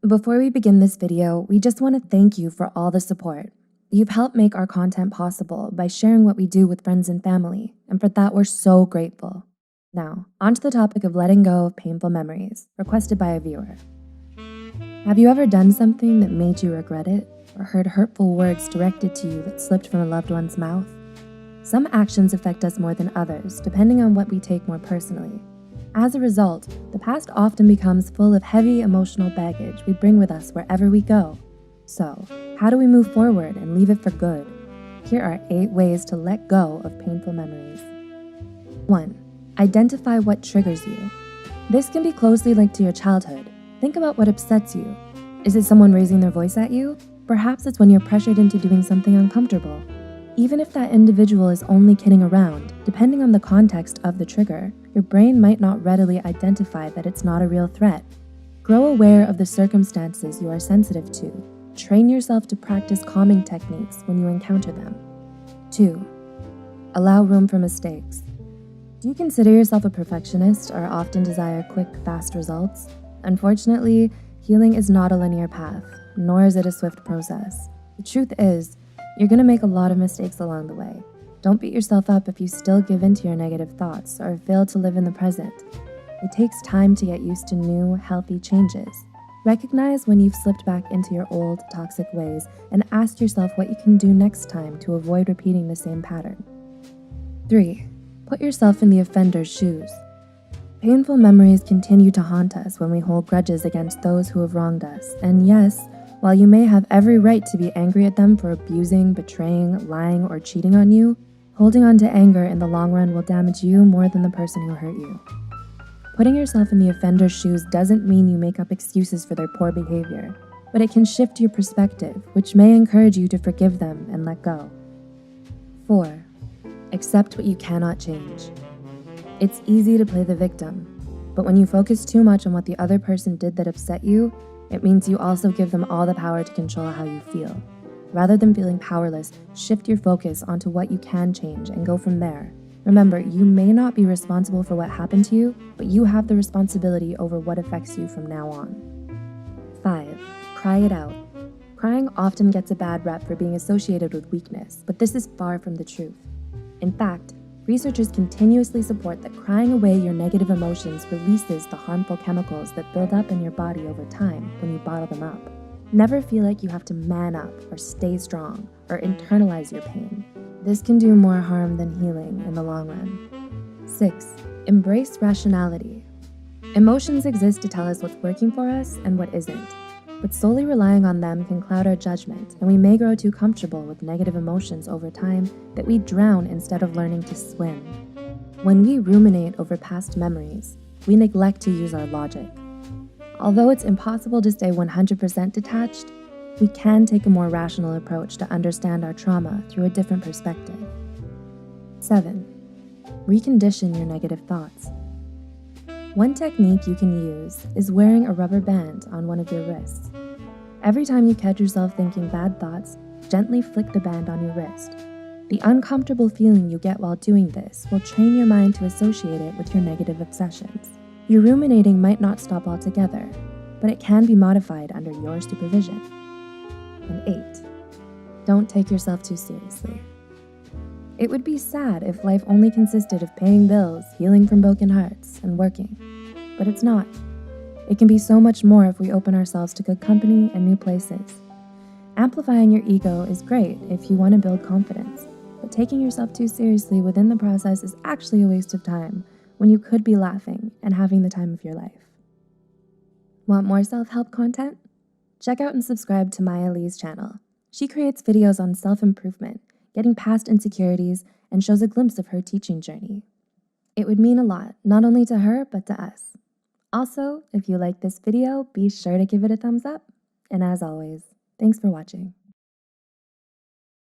Before we begin this video, we just want to thank you for all the support. You've helped make our content possible by sharing what we do with friends and family, and for that we're so grateful. Now, on to the topic of letting go of painful memories, requested by a viewer. Have you ever done something that made you regret it, or heard hurtful words directed to you that slipped from a loved one's mouth? Some actions affect us more than others, depending on what we take more personally. As a result, the past often becomes full of heavy emotional baggage we bring with us wherever we go. So, how do we move forward and leave it for good? Here are 8 ways to let go of painful memories. 1. Identify what triggers you. This can be closely linked to your childhood. Think about what upsets you. Is it someone raising their voice at you? Perhaps it's when you're pressured into doing something uncomfortable. Even if that individual is only kidding around, depending on the context of the trigger, your brain might not readily identify that it's not a real threat. Grow aware of the circumstances you are sensitive to. Train yourself to practice calming techniques when you encounter them. 2. Allow room for mistakes. Do you consider yourself a perfectionist or often desire quick, fast results? Unfortunately, healing is not a linear path, nor is it a swift process. The truth is, you're going to make a lot of mistakes along the way. Don't beat yourself up if you still give in to your negative thoughts or fail to live in the present. It takes time to get used to new, healthy changes. Recognize when you've slipped back into your old, toxic ways and ask yourself what you can do next time to avoid repeating the same pattern. 3. Put yourself in the offender's shoes. Painful memories continue to haunt us when we hold grudges against those who have wronged us, and yes, while you may have every right to be angry at them for abusing, betraying, lying, or cheating on you, holding on to anger in the long run will damage you more than the person who hurt you. Putting yourself in the offender's shoes doesn't mean you make up excuses for their poor behavior, but it can shift your perspective, which may encourage you to forgive them and let go. 4. Accept what you cannot change. It's easy to play the victim, but when you focus too much on what the other person did that upset you, it means you also give them all the power to control how you feel. Rather than feeling powerless, shift your focus onto what you can change and go from there. Remember, you may not be responsible for what happened to you, but you have the responsibility over what affects you from now on. 5. Cry it out. Crying often gets a bad rep for being associated with weakness, but this is far from the truth. In fact, researchers continuously support that crying away your negative emotions releases the harmful chemicals that build up in your body over time when you bottle them up. Never feel like you have to man up or stay strong or internalize your pain. This can do more harm than healing in the long run. 6. Embrace rationality. Emotions exist to tell us what's working for us and what isn't, but solely relying on them can cloud our judgment, and we may grow too comfortable with negative emotions over time that we drown instead of learning to swim. When we ruminate over past memories, we neglect to use our logic. Although it's impossible to stay 100% detached, we can take a more rational approach to understand our trauma through a different perspective. 7. Recondition your negative thoughts. One technique you can use is wearing a rubber band on one of your wrists. Every time you catch yourself thinking bad thoughts, gently flick the band on your wrist. The uncomfortable feeling you get while doing this will train your mind to associate it with your negative obsessions. Your ruminating might not stop altogether, but it can be modified under your supervision. And 8. Don't take yourself too seriously. It would be sad if life only consisted of paying bills, healing from broken hearts, and working. But it's not. It can be so much more if we open ourselves to good company and new places. Amplifying your ego is great if you want to build confidence, but taking yourself too seriously within the process is actually a waste of time when you could be laughing and having the time of your life. Want more self-help content? Check out and subscribe to Maya Lee's channel. She creates videos on self-improvement, getting past insecurities, and shows a glimpse of her teaching journey. It would mean a lot, not only to her, but to us. Also, if you like this video, be sure to give it a thumbs up. And as always, thanks for watching.